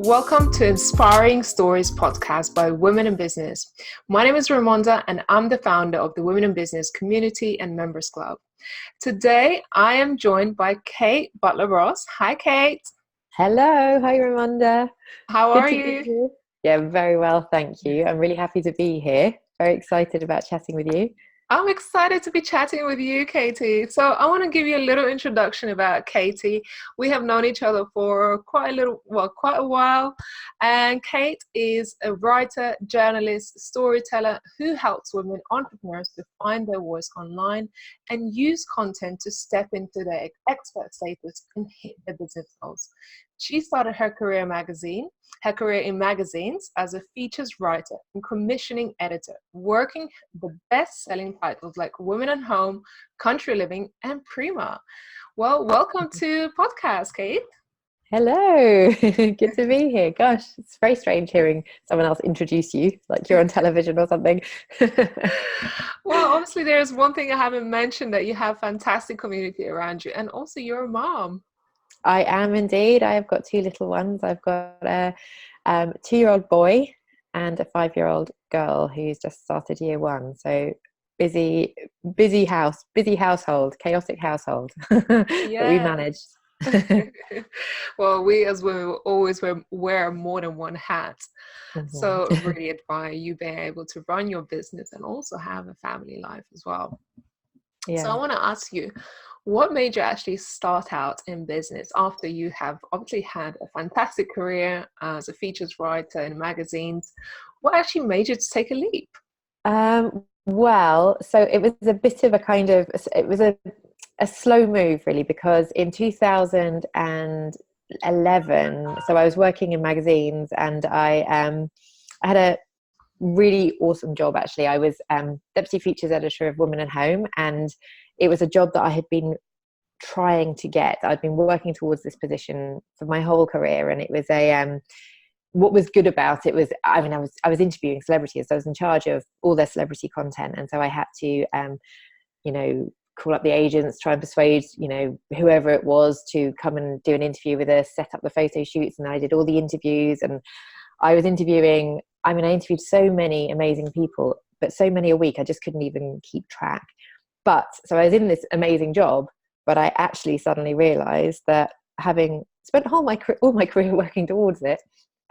Welcome to Inspiring Stories podcast by Women in Business. My name is Raimonda and I'm the founder of the Women in Business Community and Members Club. Today, I am joined by Cate Butler Ross. Hi, Cate. Hello, hi Raimonda. How Good are to be you? here. Yeah, very well, thank you. I'm really happy to be here. Very excited about chatting with you. I'm excited to be chatting with you, Katie. So I want to give you a little introduction about Katie. We have known each other for quite a while. And Cate is a writer, journalist, storyteller who helps women entrepreneurs to find their voice online and use content to step into their expert status and hit their business goals. She started her career in magazines as a features writer and commissioning editor, working the best-selling titles like Women at Home, Country Living, and Prima. Well, welcome to podcast, Cate. Hello, good to be here. Gosh, it's very strange hearing someone else introduce you, like you're on television or something. Well, obviously, there's one thing I haven't mentioned, that you have fantastic community around you, and also you're a mom. I am indeed. I have got two little ones. I've got a 2-year-old boy and a 5-year-old girl who's just started year one. So busy household, chaotic household that we Yes. manage. Well, we as women will always wear more than one hat. So Mhm. really admire you being able to run your business and also have a family life as well. So I Yeah. want to ask you, what made you actually start out in business after you have obviously had a fantastic career as a features writer in magazines? What actually made you to take a leap? Well, so it was a bit of a kind of, it was a slow move really, because in 2011, so I was working in magazines and I had a really awesome job actually. I was deputy features editor of Women at Home, and it was a job that I had been trying to get. I'd been working towards this position for my whole career, and it was what was good about it was, I was interviewing celebrities, so I was in charge of all their celebrity content, and so I had to call up the agents, try and persuade whoever it was to come and do an interview with us, set up the photo shoots, and I did all the interviews. And I was interviewing, I interviewed so many amazing people, but so many a week I just couldn't even keep track. But so I was in this amazing job, but I actually suddenly realized that, having spent all my career working towards it,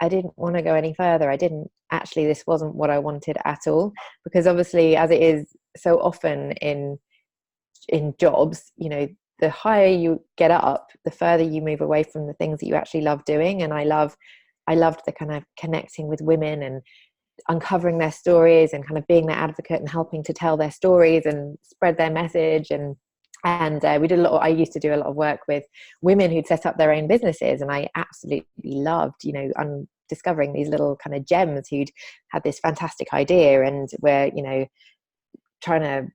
I didn't want to go any further. This wasn't what I wanted at all, because obviously, as it is so often in jobs, the higher you get up, the further you move away from the things that you actually love doing. And I loved the kind of connecting with women and uncovering their stories and kind of being their advocate and helping to tell their stories and spread their message. And we did a lot. I used to do a lot of work with women who'd set up their own businesses, and I absolutely loved, discovering these little kind of gems who'd had this fantastic idea and were, trying to,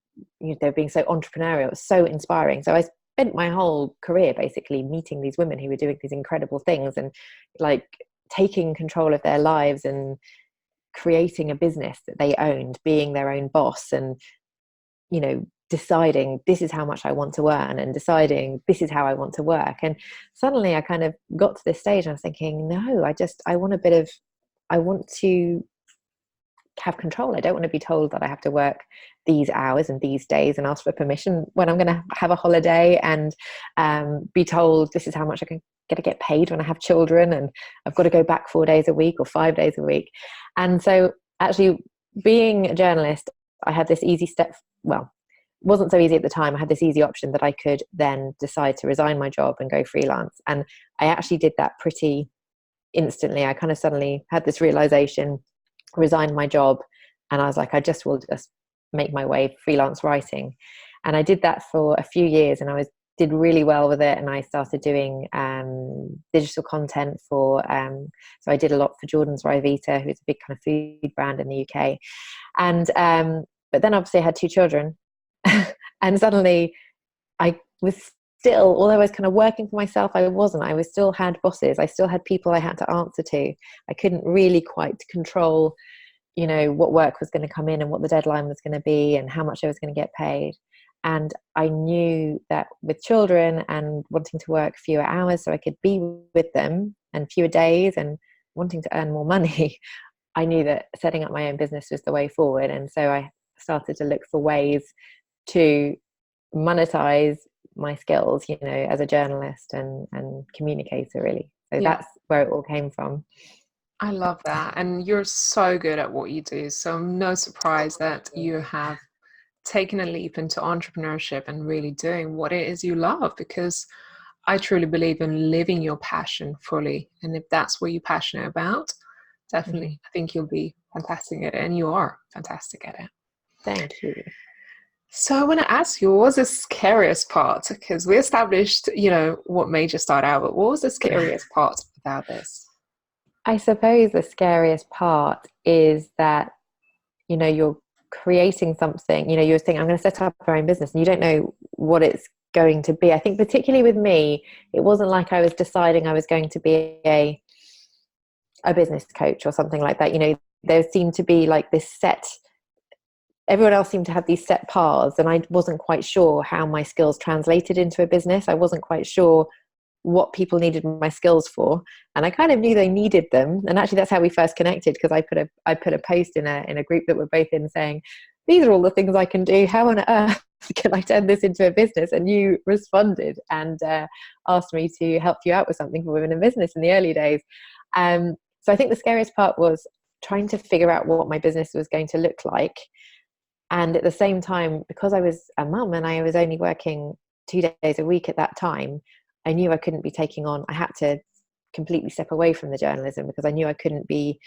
they're being so entrepreneurial. It was so inspiring. So I spent my whole career basically meeting these women who were doing these incredible things and like taking control of their lives and creating a business that they owned, being their own boss, and deciding this is how much I want to earn and deciding this is how I want to work. And suddenly I kind of got to this stage and I was thinking, no, I want to have control. I don't want to be told that I have to work these hours and these days and ask for permission when I'm going to have a holiday, and be told this is how much I can get paid when I have children, and I've got to go back 4 days a week or 5 days a week. And so actually, being a journalist, I had this easy step. Well, it wasn't so easy at the time. I had this easy option that I could then decide to resign my job and go freelance. And I actually did that pretty instantly. I kind of suddenly had this realization, resigned my job, and I was like, I will just make my way freelance writing. And I did that for a few years, and did really well with it. And I started doing digital content for, so I did a lot for Jordan's Rivita, who's a big kind of food brand in the UK. And but then obviously I had 2 children, and suddenly I was still, although I was kind of working for myself, I still had bosses. I still had people I had to answer to. I couldn't really quite control, what work was going to come in and what the deadline was going to be and how much I was going to get paid. And I knew that with children and wanting to work fewer hours so I could be with them and fewer days and wanting to earn more money, I knew that setting up my own business was the way forward. And so I started to look for ways to monetize my skills, you know, as a journalist and communicator, really. So Yeah. that's where it all came from. I love that. And you're so good at what you do. So I'm no surprise that you have taken a leap into entrepreneurship and really doing what it is you love, because I truly believe in living your passion fully. And if that's what you're passionate about, Mm-hmm. definitely, I think you'll be fantastic at it. And you are fantastic at it. Thank you. So I want to ask you, what was the scariest part? Because we established, you know, what made you start out, but what was the scariest part about this? I suppose the scariest part is that, you know, you're creating something, you know, you're saying, I'm going to set up our own business, and you don't know what it's going to be. I think particularly with me, it wasn't like I was deciding I was going to be a business coach or something like that. You know, there seemed to be like this set, everyone else seemed to have these set paths, and I wasn't quite sure how my skills translated into a business. I wasn't quite sure what people needed my skills for, and I kind of knew they needed them. And actually that's how we first connected, because I put a post in a group that we're both in saying, these are all the things I can do, how on earth can I turn this into a business? And you responded and asked me to help you out with something for women in business in the early days. So I think the scariest part was trying to figure out what my business was going to look like. And at the same time, because I was a mum and I was only working 2 days a week at that time, I knew I couldn't be taking on, I had to completely step away from the journalism, because I knew I couldn't be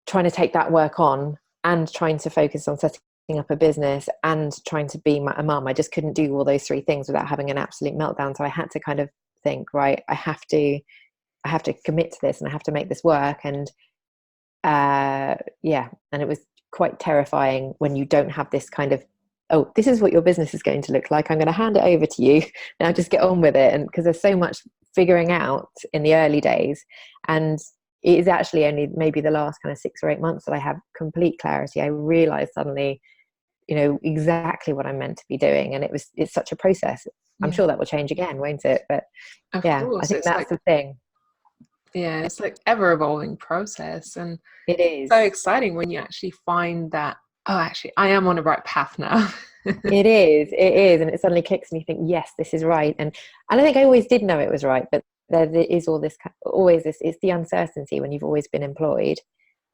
trying to take that work on and trying to focus on setting up a business and trying to be a mum. I just couldn't do all those three things without having an absolute meltdown. So I had to kind of think, right, I have to commit to this and I have to make this work. And yeah, and it was quite terrifying when you don't have this kind of, oh, this is what your business is going to look like, I'm going to hand it over to you, now just get on with it. And because there's so much figuring out in the early days, and it is actually only maybe the last kind of 6 or 8 months that I have complete clarity. I realized suddenly, you know, exactly what I'm meant to be doing, and it's such a process. I'm Yeah, sure that will change again, won't it? But of yeah, I course. think It's that's like, the thing. yeah, it's like ever evolving process. And It so is. exciting when you actually find that, oh, actually, I am on the right path now. It is, and it suddenly clicks, and you think, yes, this is right. And I think I always did know it was right, but there is all this, always this. It's the uncertainty when you've always been employed,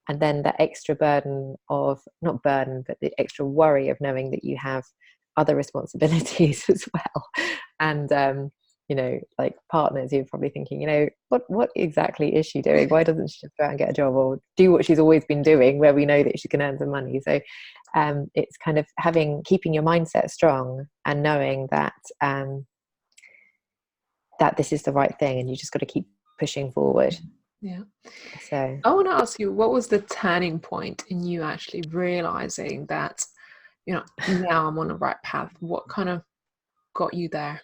and then the extra burden of, not burden, but the extra worry of knowing that you have other responsibilities as well. And you know, like partners, you're probably thinking, you know, what exactly is she doing? Why doesn't she just go out and get a job or do what she's always been doing, where we know that she can earn some money? So it's kind of keeping your mindset strong and knowing that that this is the right thing, and you just got to keep pushing forward. Yeah. So I want to ask you, what was the turning point in you actually realizing that, you know, now I'm on the right path? What kind of got you there?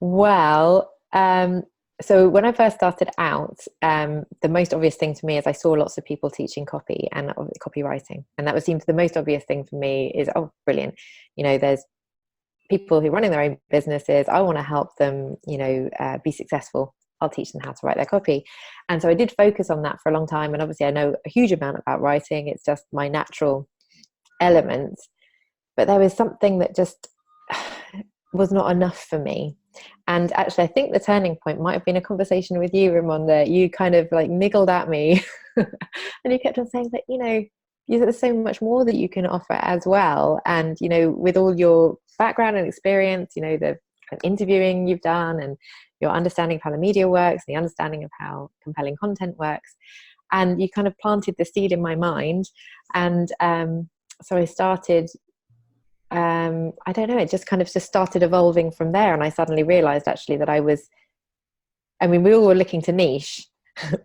well, so when I first started out, the most obvious thing to me is I saw lots of people teaching copy and copywriting, and that would seem the most obvious thing for me is, oh, brilliant, you know, there's people who are running their own businesses, I want to help them, you know, be successful, I'll teach them how to write their copy. And so I did focus on that for a long time, and obviously I know a huge amount about writing, it's just my natural element, but there was something that just was not enough for me. And actually I think the turning point might have been a conversation with you, Raimonda. You kind of like niggled at me and you kept on saying that, you know, there's so much more that you can offer as well. And, you know, with all your background and experience, you know, the interviewing you've done and your understanding of how the media works, the understanding of how compelling content works, and you kind of planted the seed in my mind. And so I started, I don't know, it just kind of just started evolving from there. And I suddenly realized actually that I mean, we all were looking to niche,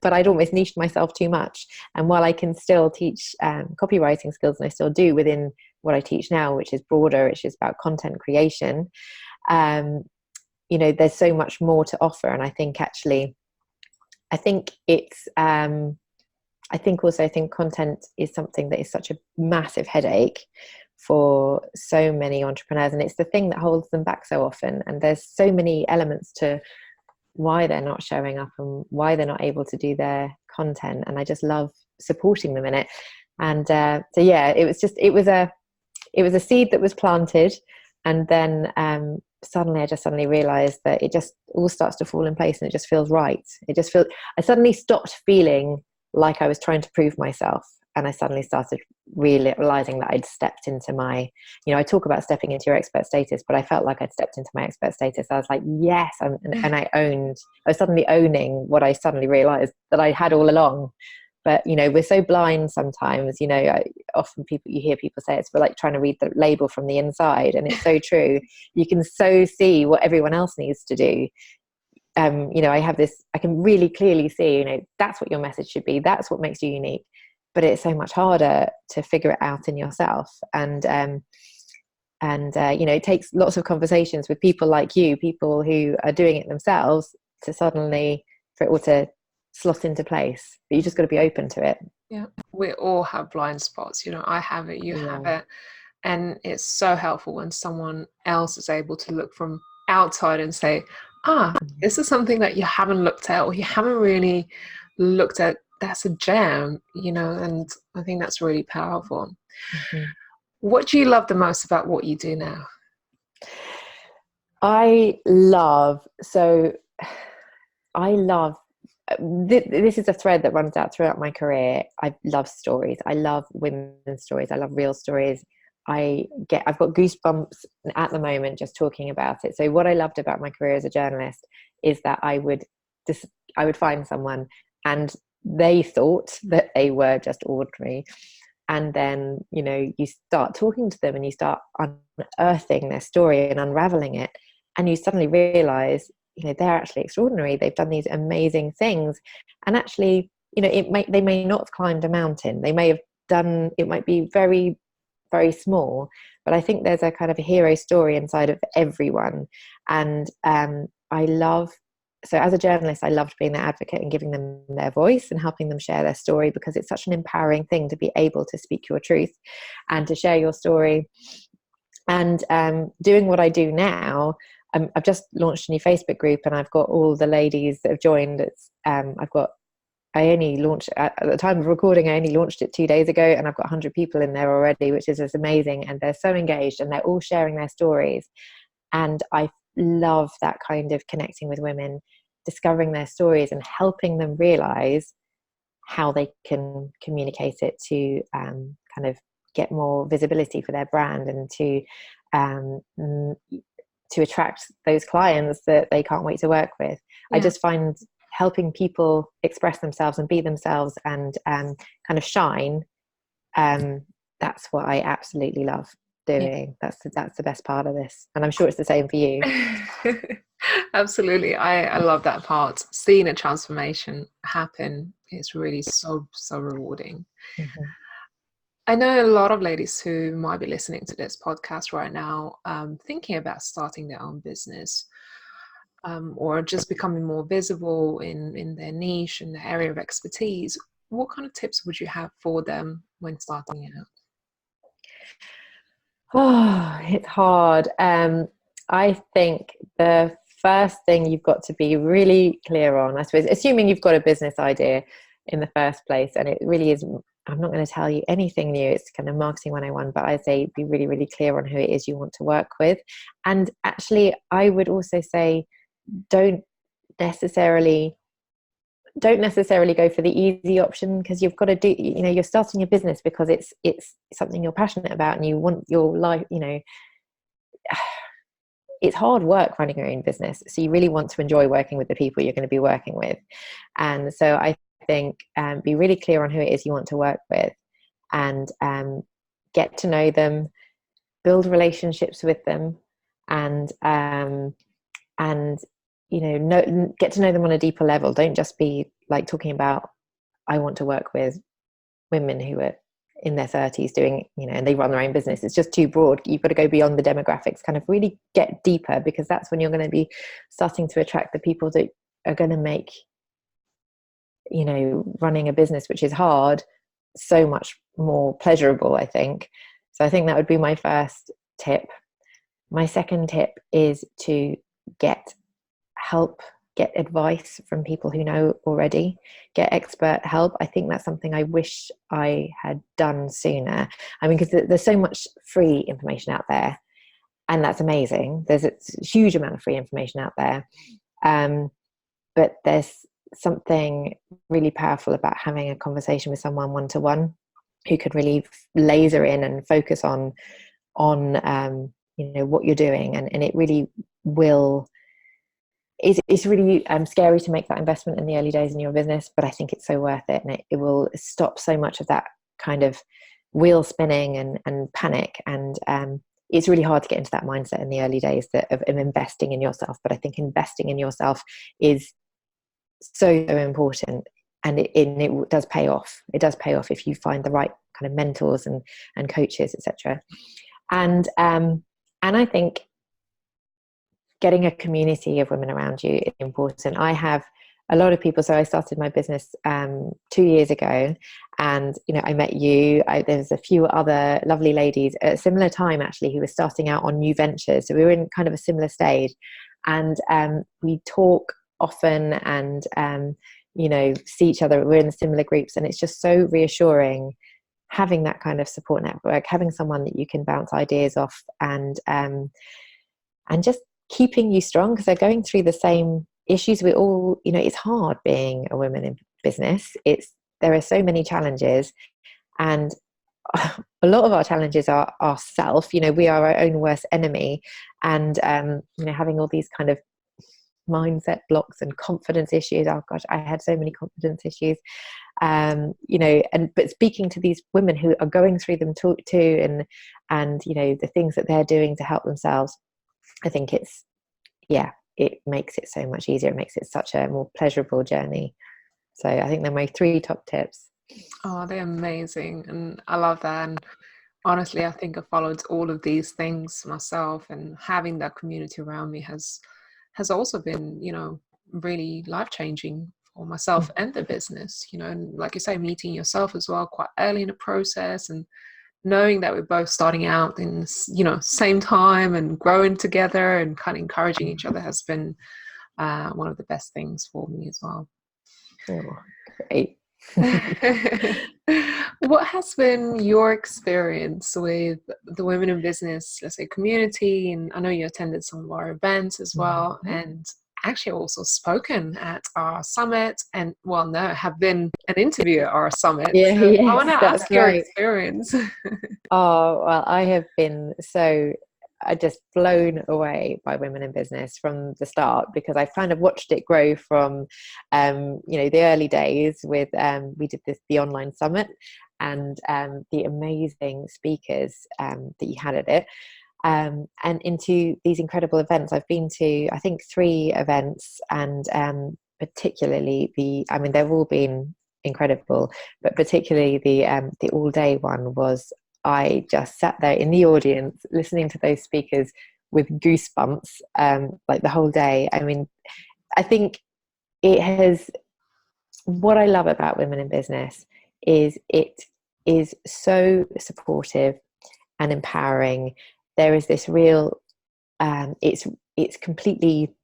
but I'd almost niched myself too much. And while I can still teach copywriting skills, and I still do within what I teach now, which is broader, which is about content creation, you know, there's so much more to offer. And I think actually, I think it's, I think content is something that is such a massive headache for so many entrepreneurs, and it's the thing that holds them back so often. And there's so many elements to why they're not showing up and why they're not able to do their content, and I just love supporting them in it. And so yeah, it was a seed that was planted, and then suddenly I realized that it just all starts to fall in place, and it just feels right. I suddenly stopped feeling like I was trying to prove myself, and I suddenly started realizing that I'd stepped into my, I talk about stepping into your expert status, but I felt like I'd stepped into my expert status. I was like, yes, and I was suddenly owning what I suddenly realized that I had all along. But we're so blind sometimes. Often you hear people say it's like trying to read the label from the inside, and it's so true. You can so see what everyone else needs to do. I can really clearly see, that's what your message should be. That's what makes you unique. But it's so much harder to figure it out in yourself. And it takes lots of conversations with people like you, people who are doing it themselves, for it all to slot into place. But you just got to be open to it. Yeah, we all have blind spots. I have it, you have it. And it's so helpful when someone else is able to look from outside and say, this is something that you haven't looked at, or you haven't really looked at. That's a gem, and I think that's really powerful. Mm-hmm. What do you love the most about what you do now? I love this is a thread that runs out throughout my career. I love stories. I love women's stories. I love real stories. I've got goosebumps at the moment just talking about it. So what I loved about my career as a journalist is that I would find someone and they thought that they were just ordinary. And then, you start talking to them and you start unearthing their story and unraveling it. And you suddenly realize, they're actually extraordinary. They've done these amazing things. And actually, they may not have climbed a mountain. They may have done, it might be very, very small, but I think there's a kind of a hero story inside of everyone. And so as a journalist, I loved being their advocate and giving them their voice and helping them share their story, because it's such an empowering thing to be able to speak your truth and to share your story. And doing what I do now, I've just launched a new Facebook group, and I've got all the ladies that have joined. I only launched at the time of recording. I only launched it 2 days ago, and I've got 100 people in there already, which is just amazing. And they're so engaged, and they're all sharing their stories. And I love that kind of connecting with women, discovering their stories and helping them realize how they can communicate it to kind of get more visibility for their brand, and to attract those clients that they can't wait to work with. Yeah. I just find helping people express themselves and be themselves and kind of shine, that's what I absolutely love doing. Yeah. That's the best part of this, and I'm sure it's the same for you. Absolutely. I love that part. Seeing a transformation happen is really so rewarding. Mm-hmm. I know a lot of ladies who might be listening to this podcast right now, thinking about starting their own business, or just becoming more visible in their niche, in their area of expertise. What kind of tips would you have for them when starting out? Oh, it's hard. I think the first thing you've got to be really clear on, I suppose, assuming you've got a business idea in the first place, and it really is, I'm not going to tell you anything new, it's kind of marketing 101, but I say be really, really clear on who it is you want to work with. And actually, I would also say don't necessarily go for the easy option, because you've got to do, you're starting your business because it's something you're passionate about, and you want your life, it's hard work running your own business, so you really want to enjoy working with the people you're going to be working with. And so I think be really clear on who it is you want to work with, and get to know them, build relationships with them, and get to know them on a deeper level. Don't just be like talking about, I want to work with women who are in their 30s doing, and they run their own business. It's just too broad. You've got to go beyond the demographics, kind of really get deeper, because that's when you're going to be starting to attract the people that are going to make, running a business, which is hard, so much more pleasurable, I think. So I think that would be my first tip. My second tip is to get help get advice from people who know already, get expert help. I think that's something I wish I had done sooner. I mean, because there's so much free information out there, and that's amazing. There's a huge amount of free information out there. But there's something really powerful about having a conversation with someone one-to-one who could really laser in and focus on what you're doing, and it really will. It's really scary to make that investment in the early days in your business, but I think it's so worth it, and it will stop so much of that kind of wheel spinning and panic. And it's really hard to get into that mindset in the early days of investing in yourself. But I think investing in yourself is so important, and it does pay off. It does pay off if you find the right kind of mentors and coaches, etc. And I think getting a community of women around you is important. I have a lot of people. So I started my business 2 years ago, and I met you. There's a few other lovely ladies at a similar time actually who were starting out on new ventures. So we were in kind of a similar stage, and we talk often and see each other. We're in similar groups, and it's just so reassuring having that kind of support network, having someone that you can bounce ideas off, and just keeping you strong, because they're going through the same issues. We all, it's hard being a woman in business. There are so many challenges, and a lot of our challenges are ourself. We are our own worst enemy, and having all these kind of mindset blocks and confidence issues. Oh gosh, I had so many confidence issues. But speaking to these women who are going through them too, and the things that they're doing to help themselves, I think it makes it so much easier. It makes it such a more pleasurable journey. So I think they're my 3 top tips. Oh, they're amazing, and I love that. And honestly, I think I followed all of these things myself, and having that community around me has also been, really life-changing for myself and the business. And like you say, meeting yourself as well quite early in the process, and knowing that we're both starting out in same time and growing together and kind of encouraging each other has been one of the best things for me as well. Oh, great. What has been your experience with the Women in Business, let's say, community? And I know you attended some of our events as well, and actually also spoken at our summit, and have been an interviewer at our summit. Yeah, so yes, I want to ask your experience. Oh, well, I have been just blown away by Women in Business from the start, because I've kind of watched it grow from the early days with we did the online summit, and the amazing speakers that you had at it, and into these incredible events. I've been to, I think, 3 events, and particularly they've all been incredible, but particularly the all-day one was, I just sat there in the audience listening to those speakers with goosebumps, like the whole day. I mean, I think what I love about Women in Business is it is so supportive and empowering. There is this real, it's completely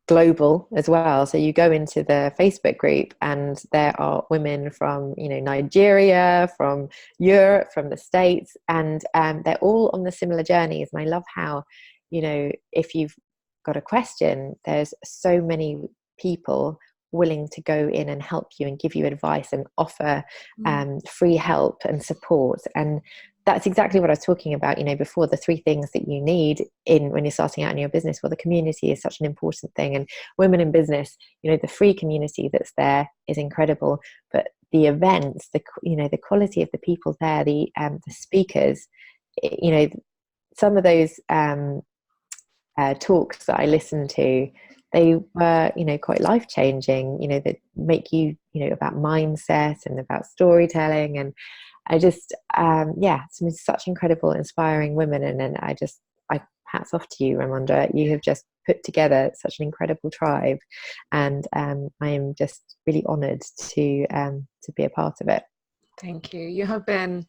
global as well. So you go into the Facebook group, and there are women from Nigeria, from Europe, from the States, and they're all on the similar journeys. And I love how if you've got a question, there's so many people willing to go in and help you and give you advice and offer free help and support. And that's exactly what I was talking about, before, the 3 things that you need when you're starting out in your business. Well, the community is such an important thing, and Women in Business, the free community that's there is incredible. But the events, the quality of the people there, the speakers, some of those talks that I listened to, they were, quite life-changing, that make you, about mindset and about storytelling. And I just, some such incredible, inspiring women. And I hats off to you, Raimonda. You have just put together such an incredible tribe, and I am just really honoured to be a part of it. Thank you. You have been an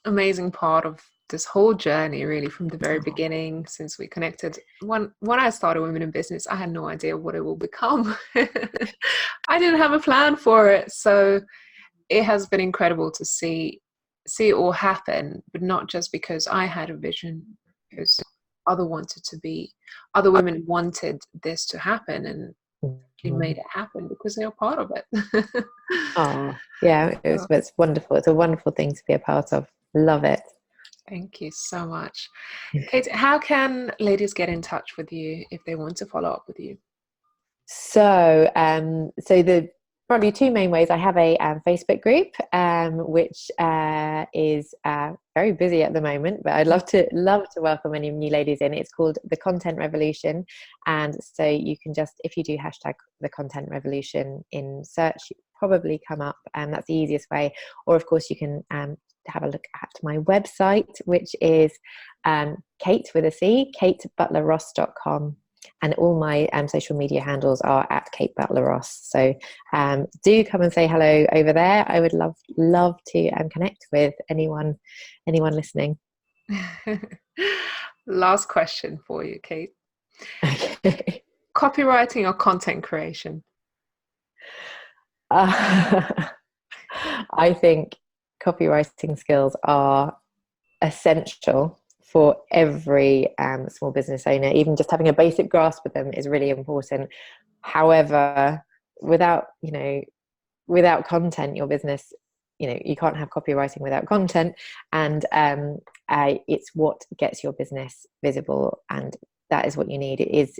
amazing part of this whole journey really from the very beginning since we connected. When I started Women in Business, I had no idea what it will become. I didn't have a plan for it. So it has been incredible to see it all happen, but not just because I had a vision, because other women wanted this to happen, and they made it happen because they were part of it. Oh, yeah, it's wonderful. It's a wonderful thing to be a part of. Love it. Thank you so much. Cate, how can ladies get in touch with you if they want to follow up with you? So, the probably two main ways. I have a Facebook group, which is very busy at the moment, but I'd love to welcome any new ladies in. It's called The Content Revolution, and so you can just, if you do hashtag The Content Revolution in search, you probably come up, and that's the easiest way. Or of course, you can have a look at my website, which is Cate with a C, catebutlerross.com. And all my social media handles are at Cate Butler Ross. So do come and say hello over there. I would love to connect with anyone listening. Last question for you, Cate. Okay. Copywriting or content creation? I think copywriting skills are essential for every small business owner. Even just having a basic grasp of them is really important. However, without content, your business, you can't have copywriting without content, and it's what gets your business visible, and that is what you need. It is,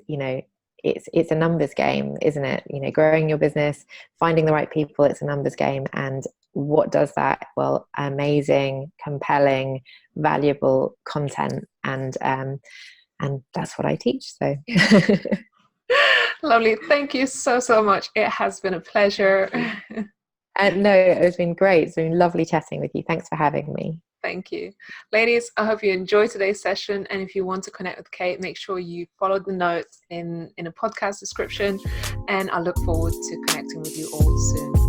it's a numbers game, isn't it? Growing your business, finding the right people, it's a numbers game. And what does that? Well, amazing, compelling, valuable content, and that's what I teach. So Lovely. Thank you so much. It has been a pleasure. No, it's been great. It's been lovely chatting with you. Thanks for having me. Thank you. Ladies, I hope you enjoyed today's session. And if you want to connect with Cate, make sure you follow the notes in a podcast description. And I look forward to connecting with you all soon.